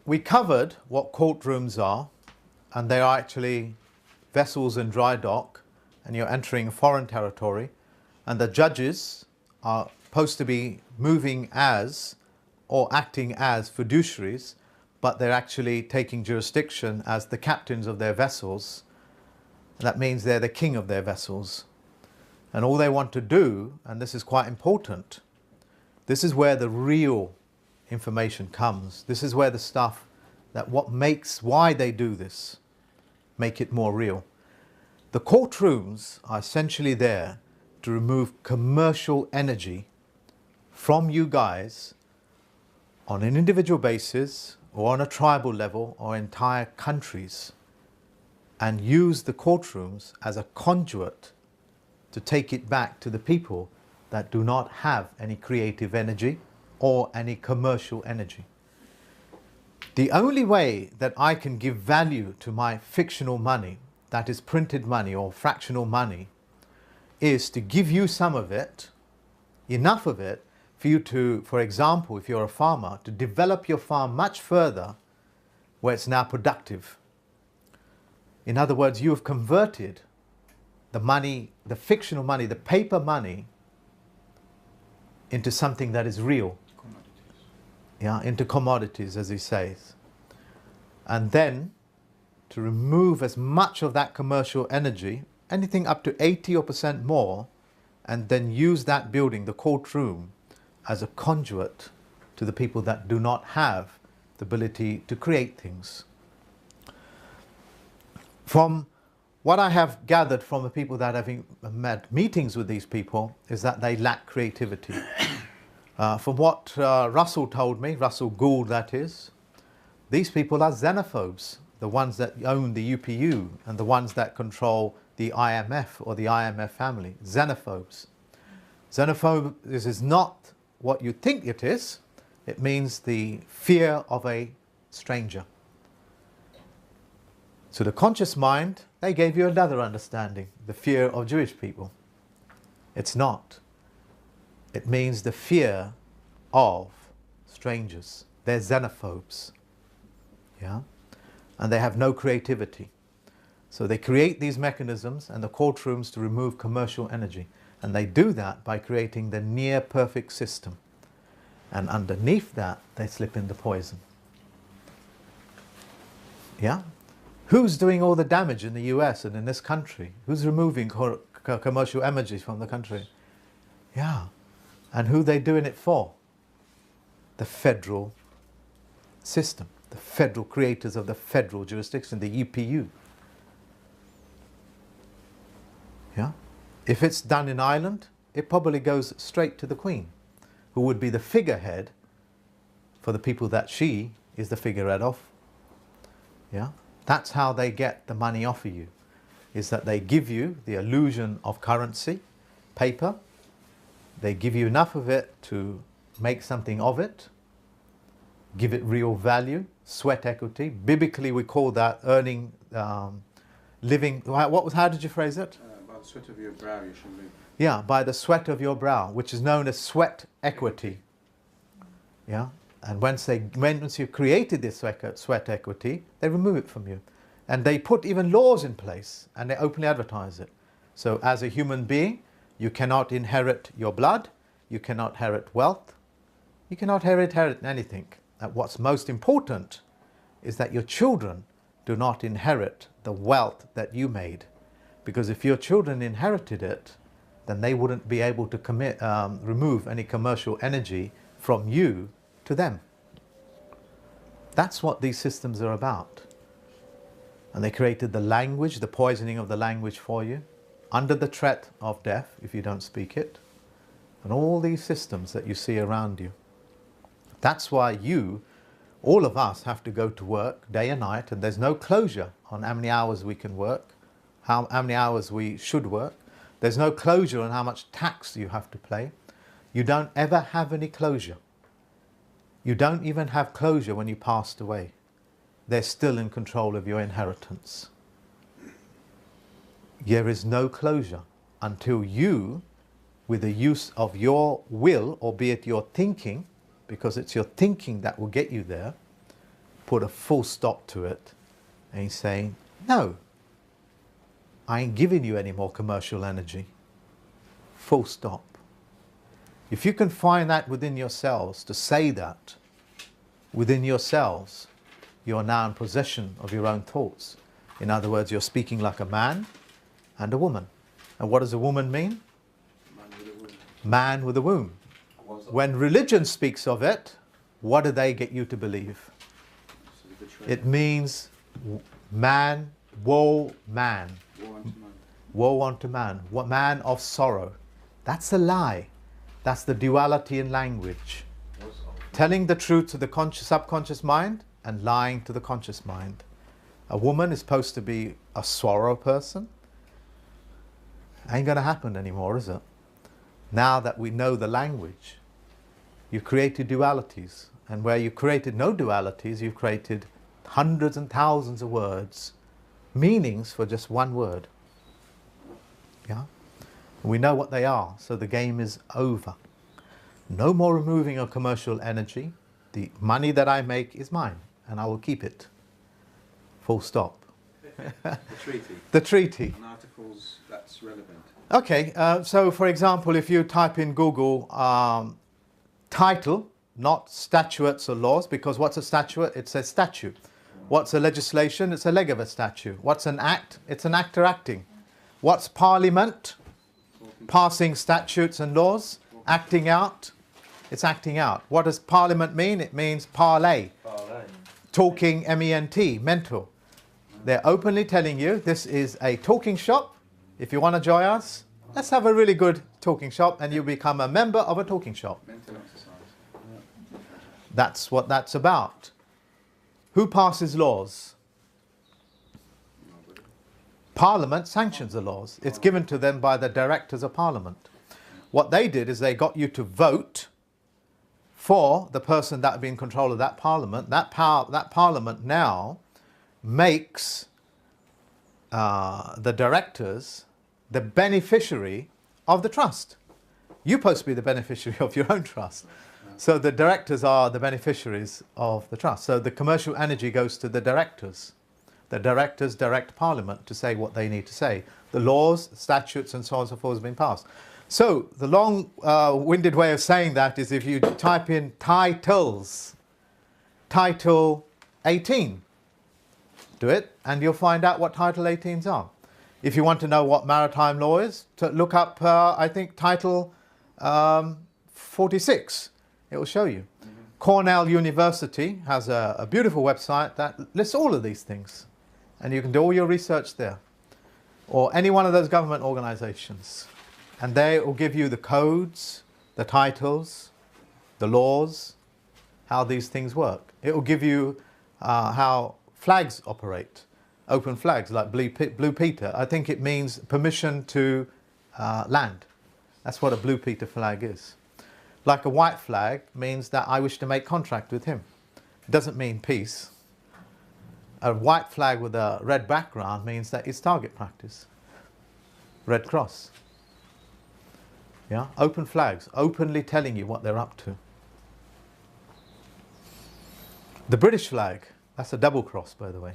we covered what courtrooms are, and they are actually vessels in dry dock, and you're entering foreign territory, and the judges are supposed to be moving as or acting as fiduciaries, but they're actually taking jurisdiction as the captains of their vessels. That means they're the king of their vessels. And all they want to do, and this is quite important, this is where the real information comes. This is where the stuff that why they do this, make it more real. The courtrooms are essentially there to remove commercial energy from you guys on an individual basis or on a tribal level or entire countries, and use the courtrooms as a conduit to take it back to the people that do not have any creative energy or any commercial energy. The only way that I can give value to my fictional money, that is printed money or fractional money, is to give you some of it, enough of it, for you to, for example, if you're a farmer, to develop your farm much further where it's now productive. In other words, you have converted the money, the fictional money, the paper money, into something that is real. Yeah, into commodities, as he says. And then to remove as much of that commercial energy, anything up to 80% more, and then use that building, the courtroom, as a conduit to the people that do not have the ability to create things. From what I have gathered from the people that have had meetings with these people is that they lack creativity. From what Russell told me, Russell Gould that is, these people are xenophobes, the ones that own the UPU and the ones that control the IMF or the IMF family, xenophobes. Xenophobe, this is not what you think it is. It means the fear of a stranger. To the conscious mind, they gave you another understanding, the fear of Jewish people. It's not. It means the fear of strangers. They're xenophobes. Yeah? And they have no creativity. So they create these mechanisms and the courtrooms to remove commercial energy. And they do that by creating the near perfect system. And underneath that, they slip in the poison. Yeah? Who's doing all the damage in the US and in this country? Who's removing commercial energy from the country? Yeah. And who are they doing it for? The federal system, the federal creators of the federal jurisdiction, the UPU. Yeah? If it's done in Ireland, it probably goes straight to the Queen, who would be the figurehead for the people that she is the figurehead of. Yeah? That's how they get the money off of you, is that they give you the illusion of currency, paper. They give you enough of it to make something of it, give it real value, sweat equity. Biblically, we call that earning, living. How did you phrase it? By the sweat of your brow you shall live. Yeah, by the sweat of your brow, which is known as sweat equity. Yeah, and once you've created this sweat equity, they remove it from you. And they put even laws in place, and they openly advertise it. So as a human being, you cannot inherit your blood, you cannot inherit wealth, you cannot inherit anything. And what's most important is that your children do not inherit the wealth that you made. Because if your children inherited it, then they wouldn't be able to remove any commercial energy from you to them. That's what these systems are about. And they created the language, the poisoning of the language for you, under the threat of death if you don't speak it, and all these systems that you see around you. That's why all of us have to go to work day and night, and there's no closure on how many hours we can work, how many hours we should work. There's no closure on how much tax you have to pay. You don't ever have any closure. You don't even have closure when you passed away. They're still in control of your inheritance. There is no closure until you, with the use of your will, albeit your thinking, because it's your thinking that will get you there, put a full stop to it. And he's saying, no, I ain't giving you any more commercial energy. Full stop. If you can find that within yourselves, to say that within yourselves, you are now in possession of your own thoughts. In other words, you're speaking like a man and a woman. And what does a woman mean? Man with a womb. When religion speaks of it, what do they get you to believe? It means man, woe man. Woe unto man. Man of sorrow. That's a lie. That's the duality in language. Telling the truth to the subconscious mind and lying to the conscious mind. A woman is supposed to be a sorrow person. Ain't going to happen anymore, is it? Now that we know the language, you created dualities. And where you created no dualities, you've created hundreds and thousands of words, meanings for just one word. Yeah? We know what they are, so the game is over. No more removing of commercial energy. The money that I make is mine, and I will keep it. Full stop. The treaty. The treaty. On articles, that's relevant. Okay, so for example, if you type in Google title, not statutes or laws, because what's a statute? It's a statute. What's a legislation? It's a leg of a statue. What's an act? It's an actor acting. What's parliament? Passing statutes and laws. Acting out? It's acting out. What does parliament mean? It means parlay. Talking, MENT, mental. They're openly telling you this is a talking shop. If you want to join us, let's have a really good talking shop and you become a member of a talking shop. Mental exercise. That's what that's about. Who passes laws? Nobody. Parliament sanctions the laws. It's given to them by the directors of Parliament. What they did is they got you to vote for the person that would be in control of that Parliament. That Parliament now makes the directors the beneficiary of the trust. You're supposed to be the beneficiary of your own trust. So the directors are the beneficiaries of the trust. So the commercial energy goes to the directors. The directors direct Parliament to say what they need to say. The laws, statutes and so on and so forth have been passed. So the long-winded way of saying that is if you type in titles, Title 18, do it, and you'll find out what Title 18s are. If you want to know what maritime law is, look up, I think, Title 46. It will show you. Cornell University has a beautiful website that lists all of these things. And you can do all your research there. Or any one of those government organizations. And they will give you the codes, the titles, the laws, how these things work. It will give you how flags operate. Open flags like Blue Peter. I think it means permission to land. That's what a Blue Peter flag is. Like a white flag means that I wish to make contract with him. It doesn't mean peace. A white flag with a red background means that it's target practice. Red cross. Yeah, open flags, openly telling you what they're up to. The British flag, that's a double cross, by the way.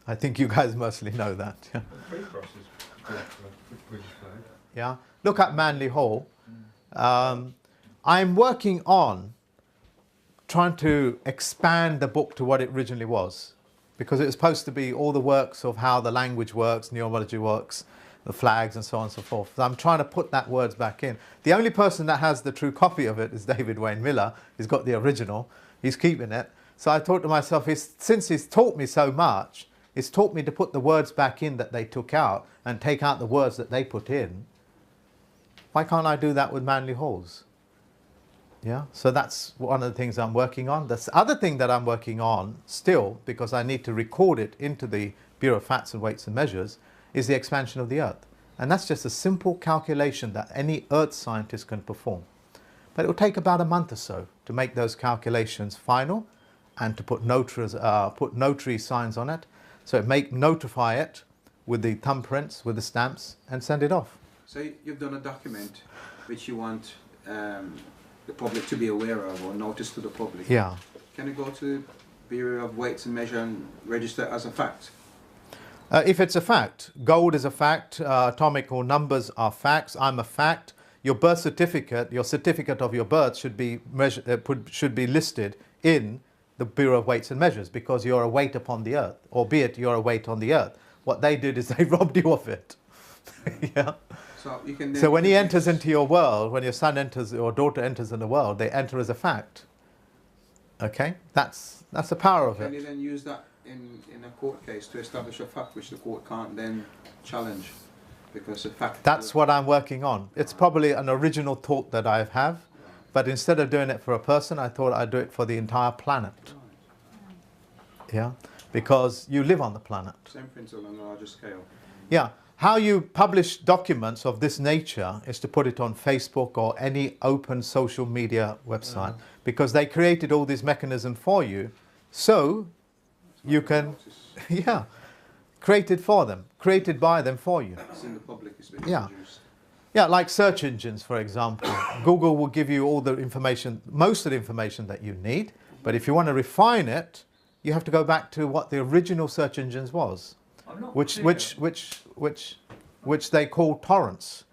I think you guys mostly know that. Yeah. Three crosses, British flag. Yeah, look at Manly Hall. I'm working on trying to expand the book to what it originally was, because it was supposed to be all the works of how the language works, neurology works, the flags and so on and so forth. So I'm trying to put that words back in. The only person that has the true copy of it is David Wayne Miller. He's got the original. He's keeping it. So I thought to myself, since he's taught me so much, it's taught me to put the words back in that they took out and take out the words that they put in. Why can't I do that with Manly Halls? Yeah, so that's one of the things I'm working on. The other thing that I'm working on still, because I need to record it into the Bureau of Facts and Weights and Measures, is the expansion of the Earth. And that's just a simple calculation that any Earth scientist can perform. But it will take about a month or so to make those calculations final and to put notary signs on it. So notify it with the thumbprints, with the stamps, and send it off. So you've done a document which you want the public to be aware of, or notice to the public. Yeah. Can you go to Bureau of Weights and Measure and register as a fact? If it's a fact, gold is a fact, atomical numbers are facts, I'm a fact. Your birth certificate, your certificate of your birth should be should be listed in the Bureau of Weights and Measures because you're a weight upon the earth, albeit you're a weight on the earth. What they did is they robbed you of it. Yeah. So you can. So when he enters into your world, when your son enters or daughter enters in the world, they enter as a fact. Okay, that's the power of Can it. you then use that in a court case to establish a fact which the court can't then challenge because the fact. That's what I'm working on. It's probably an original thought that I have, but instead of doing it for a person, I thought I'd do it for the entire planet. Yeah, because you live on the planet. Same principle on a larger scale. Yeah. How you publish documents of this nature is to put it on Facebook or any open social media website because they created all these mechanisms for you so you can, yeah, created for them, created by them for you. It's in the public, it's been Yeah. introduced. Yeah, like search engines, for example. Google will give you all the information, most of the information that you need, but if you want to refine it, you have to go back to what the original search engines was. Which they call torrents.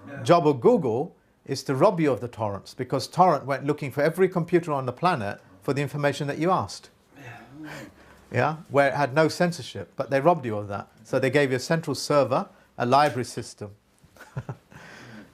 Yeah. Job of Google is to rob you of the torrents because torrent went looking for every computer on the planet for the information that you asked. Yeah, where it had no censorship, but they robbed you of that. So they gave you a central server, a library system.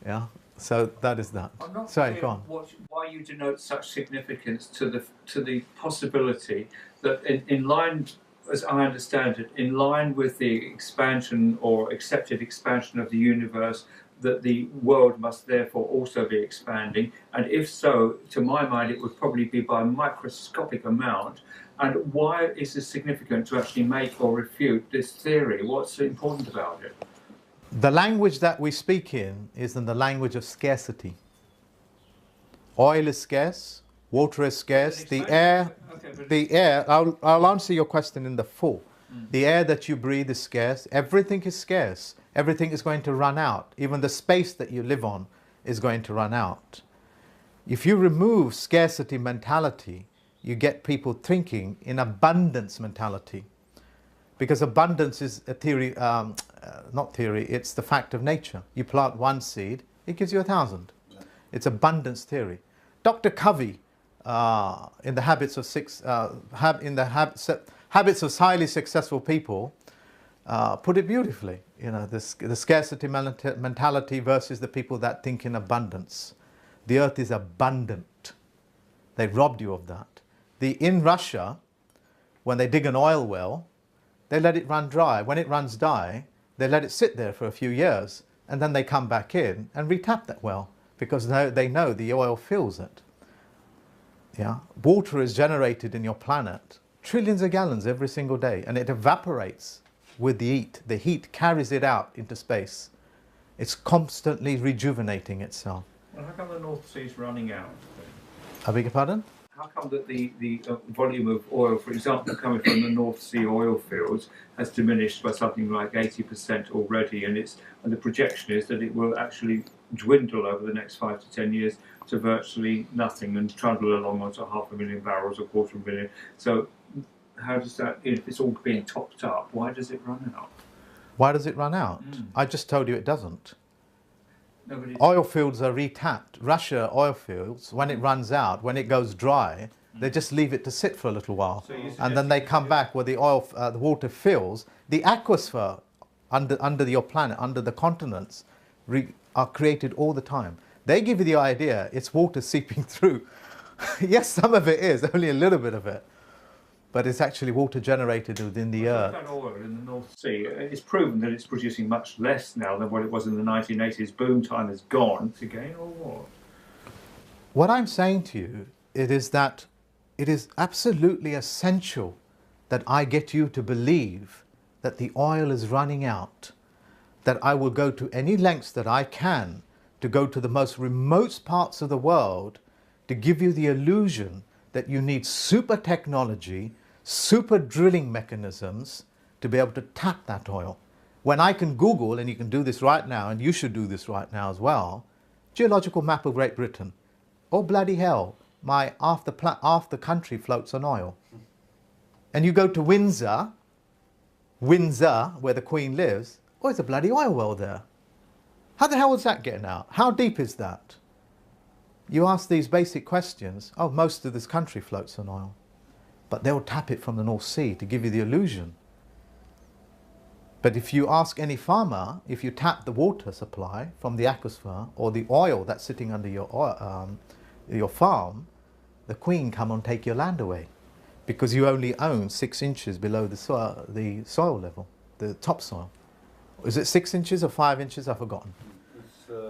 Yeah, so that is that. I'm not Sorry, clear go on. why you denote such significance to the possibility that in line, as I understand it, in line with the expansion or accepted expansion of the universe, that the world must therefore also be expanding, and if so, to my mind, it would probably be by a microscopic amount. And why is it significant to actually make or refute this theory? What's important about it? The language that we speak in is in the language of scarcity. Oil is scarce, water is scarce, the air, I'll answer your question in the full. The air that you breathe is scarce, everything is scarce, everything is going to run out, even the space that you live on is going to run out. If you remove scarcity mentality, you get people thinking in abundance mentality. Because abundance is a theory, not theory, it's the fact of nature. You plant one seed, it gives you 1,000. It's abundance theory. Dr. Covey, in the habits of habits of highly successful people, put it beautifully. You know, the scarcity mentality versus the people that think in abundance. The earth is abundant. They robbed you of that. In Russia, when they dig an oil well, they let it run dry. When it runs dry, they let it sit there for a few years, and then they come back in and retap that well because they know the oil fills it. Yeah, water is generated in your planet, trillions of gallons every single day, and it evaporates with the heat. The heat carries it out into space. It's constantly rejuvenating itself. Well, how come the North Sea's running out? I beg your pardon? How come that the volume of oil, for example, coming from the North Sea oil fields has diminished by something like 80% already, and the projection is that it will actually dwindle over the next 5 to 10 years to virtually nothing and trundle along onto 500,000 barrels or 250,000. So how does that, if it's all being topped up, why does it run out? Why does it run out? I just told you it doesn't. Nobody's... Oil fields are retapped. Russia oil fields, when it runs out, when it goes dry, they just leave it to sit for a little while. So and then they come back where the oil, the water fills. The aquifer under your planet, under the continents, are created all the time. They give you the idea it's water seeping through. Yes, some of it is, only a little bit of it. But it's actually water generated within the earth. That oil in the North Sea, it's proven that it's producing much less now than what it was in the 1980s. Boom time has gone. Again, or what? What I'm saying to you, it is that it is absolutely essential that I get you to believe that the oil is running out, that I will go to any lengths that I can to go to the most remote parts of the world to give you the illusion that you need super technology, super drilling mechanisms to be able to tap that oil. When I can Google, and you can do this right now, and you should do this right now as well, geological map of Great Britain. Oh bloody hell, half the country floats on oil. and you go to Windsor, where the Queen lives, oh, there's a bloody oil well there. How the hell is that getting out? How deep is that? You ask these basic questions, oh, most of this country floats on oil. But they'll tap it from the North Sea to give you the illusion. But if you ask any farmer, if you tap the water supply from the aquifer or the oil that's sitting under your farm, the Queen come and take your land away because you only own 6 inches below the soil level, the topsoil. Is it 6 inches or 5 inches? I've forgotten.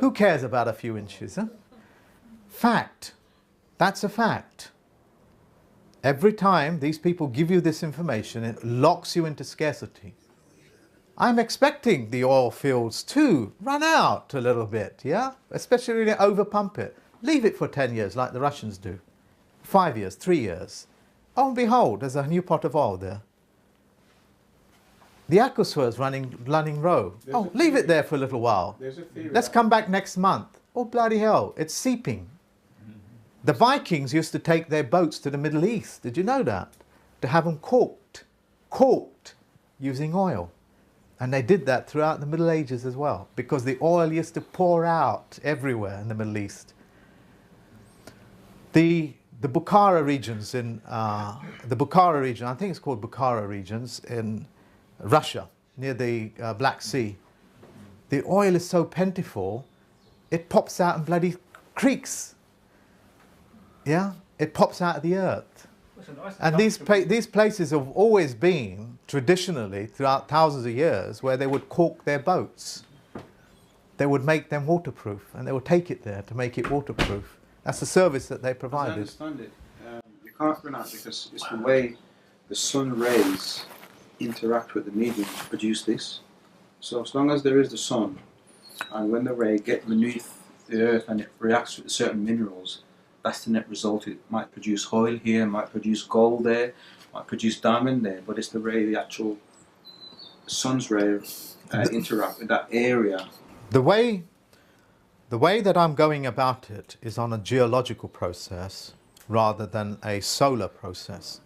Who cares about a few inches? Huh? Fact. That's a fact. Every time these people give you this information, it locks you into scarcity. I'm expecting the oil fields to run out a little bit, yeah? Especially when you overpump it. Leave it for 10 years like the Russians do. 5 years, 3 years. Oh, and behold, there's a new pot of oil there. The aquifer is running low. Oh, leave it there for a little while. Let's come back next month. Oh, bloody hell, it's seeping. The Vikings used to take their boats to the Middle East. Did you know that? To have them corked using oil. And they did that throughout the Middle Ages as well, because the oil used to pour out everywhere in the Middle East. The Bukhara regions in the Bukhara region, I think it's called Bukhara regions in Russia, near the Black Sea. The oil is so plentiful, it pops out in bloody creeks. Yeah, it pops out of the earth. And these places have always been, traditionally, throughout thousands of years, where they would cork their boats. They would make them waterproof, and they would take it there to make it waterproof. That's the service that they provided. I understand it. You can't run out because it's the way the sun rays interact with the medium to produce this. So as long as there is the sun, and when the ray gets beneath the earth and it reacts with certain minerals, that's the net result. It might produce oil here, might produce gold there, might produce diamond there, but it's the ray, the actual sun's ray interact with that area. The way that I'm going about it is on a geological process rather than a solar process.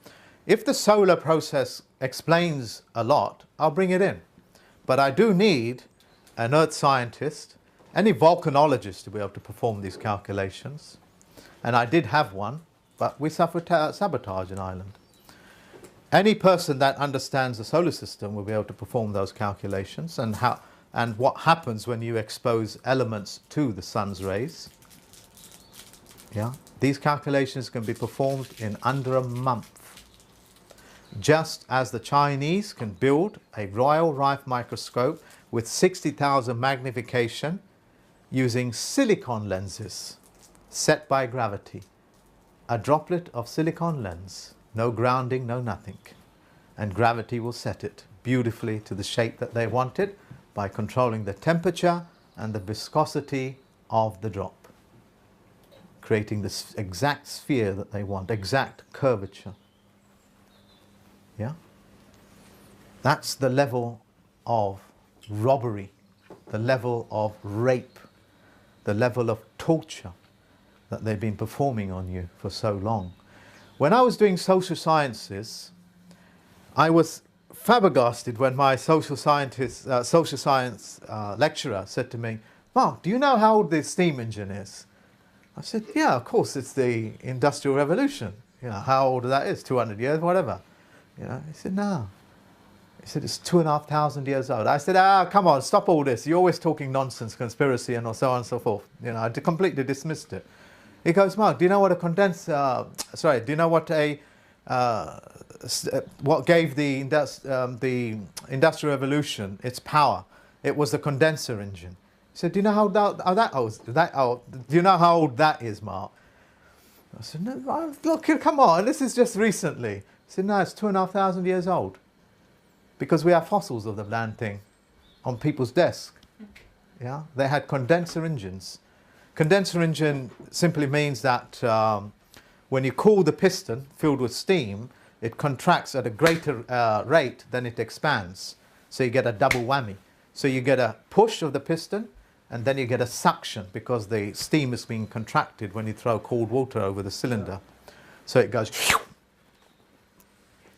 If the solar process explains a lot, I'll bring it in. But I do need an earth scientist, any volcanologist to be able to perform these calculations. And I did have one, but we suffered sabotage in Ireland. Any person that understands the solar system will be able to perform those calculations and what happens when you expose elements to the sun's rays. Yeah, these calculations can be performed in under a month. Just as the Chinese can build a Royal Rife microscope with 60,000 magnification using silicon lenses set by gravity. A droplet of silicon lens, no grounding, no nothing. And gravity will set it beautifully to the shape that they want it by controlling the temperature and the viscosity of the drop, creating the exact sphere that they want, exact curvature. Yeah? That's the level of robbery, the level of rape, the level of torture that they've been performing on you for so long. When I was doing social sciences, I was flabbergasted when my social science lecturer said to me, "Mark, do you know how old the steam engine is?" I said, "Yeah, of course, it's the Industrial Revolution. You know, how old that is, 200 years, whatever." You know, he said, "No." He said, "It's 2,500 years old." I said, "Come on, stop all this. You're always talking nonsense, conspiracy, and so on and so forth." You know, I completely dismissed it. He goes, "Mark, do you know what a condenser? Do you know what what gave the Industrial Revolution its power? It was the condenser engine." He said, "Do you know how old? Do you know how old that is, Mark?" I said, "No, look, come on, this is just recently." He said, "No, it's 2,500 years old, because we have fossils of the damn thing on people's desks." Yeah, they had condenser engines. Condenser engine simply means that when you cool the piston filled with steam, it contracts at a greater rate than it expands. So you get a double whammy. So you get a push of the piston, and then you get a suction because the steam is being contracted when you throw cold water over the cylinder. So it goes.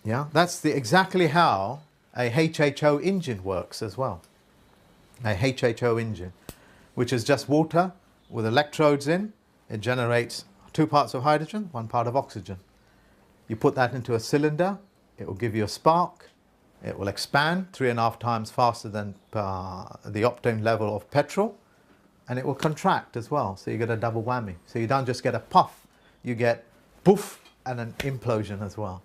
Yeah, that's exactly how a HHO engine works as well. A HHO engine, which is just water with electrodes in. It generates 2 parts of hydrogen, 1 part of oxygen. You put that into a cylinder, it will give you a spark, it will expand 3.5 times faster than the optimum level of petrol, and it will contract as well, so you get a double whammy. So you don't just get a puff, you get poof and an implosion as well.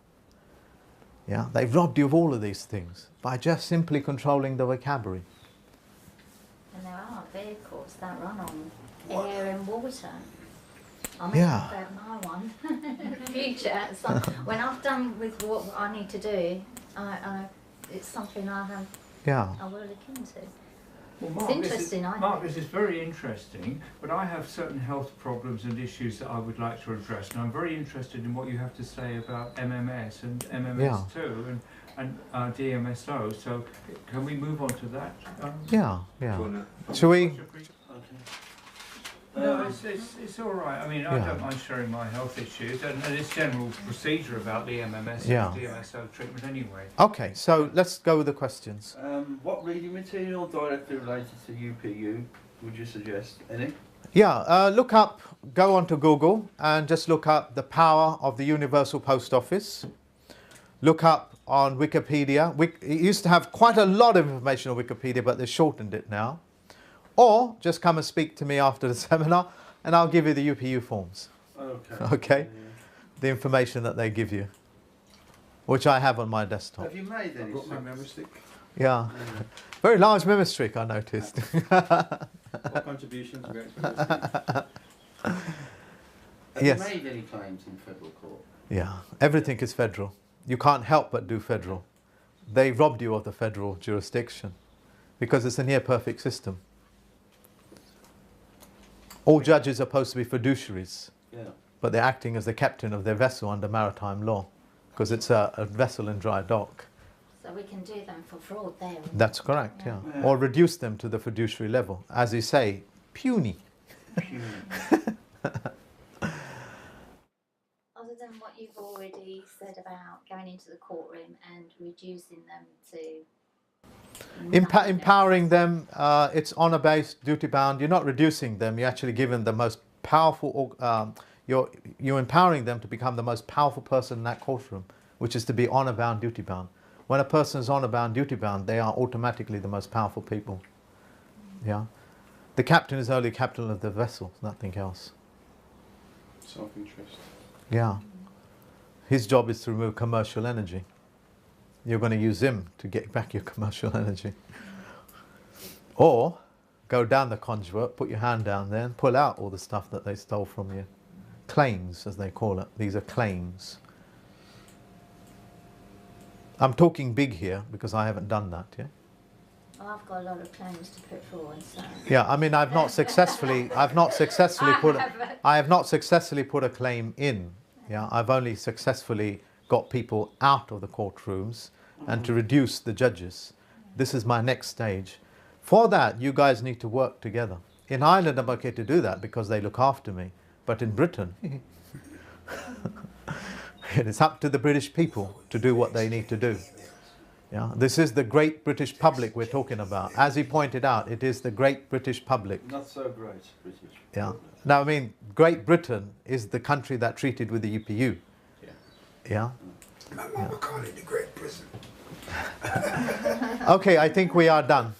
Yeah, they've robbed you of all of these things by just simply controlling the vocabulary. And there are vehicles that run on air and water. I'm Yeah. going to my one in the future. So when I've done with what I need to do, it's something I will look into. Well, It's interesting, I Mark, think. this is very interesting, but I have certain health problems and issues that I would like to address, and I'm very interested in what you have to say about MMS and MMS2 and DMSO. So, can we move on to that? Yeah. Shall we? No, it's all right. I mean, I don't mind sharing my health issues, and it's general procedure about the MMS and DMSO treatment anyway. Okay, so let's go with the questions. What reading material directly related to UPU would you suggest? Any? Yeah, go onto Google and just look up the power of the Universal Post Office. Look up on Wikipedia. It used to have quite a lot of information on Wikipedia, but they shortened it now. Or just come and speak to me after the seminar and I'll give you the UPU forms. Okay? The information that they give you, which I have on my desktop. Have you made any? I've got my memory stick. Yeah. Very large memory stick, I noticed. What contributions are Have Yes. you made any claims in federal court? Yeah, everything is federal. You can't help but do federal. They robbed you of the federal jurisdiction because it's a near perfect system. All judges are supposed to be fiduciaries, but they're acting as the captain of their vessel under maritime law because it's a vessel in dry dock. So we can do them for fraud there. That's correct, yeah. Or reduce them to the fiduciary level. As you say, puny. Other than what you've already said about going into the courtroom and reducing them to Empowering them, it's honour-based, duty-bound. You're not reducing them. You're actually giving the most powerful. You're empowering them to become the most powerful person in that courtroom, which is to be honour-bound, duty-bound. When a person is honour-bound, duty-bound, they are automatically the most powerful people. Yeah, the captain is only captain of the vessel, nothing else. Self-interest. Yeah, his job is to remove commercial energy. You're going to use him to get back your commercial energy. Or go down the conduit, put your hand down there and pull out all the stuff that they stole from you. Claims, as they call it. These are claims. I'm talking big here because I haven't done that yet. Well, I've got a lot of claims to put forward, so. Yeah, I mean, I have not successfully put a claim in. Yeah, I've only successfully got people out of the courtrooms and to reduce the judges. This is my next stage. For that, you guys need to work together. In Ireland, I'm okay to do that because they look after me. But in Britain, it's up to the British people to do what they need to do. Yeah, this is the great British public we're talking about. As he pointed out, it is the great British public. Not so great, British. Yeah. Now, I mean, Great Britain is the country that treated with the UPU. Yeah. My mama called it the Great Prison. Okay, I think we are done.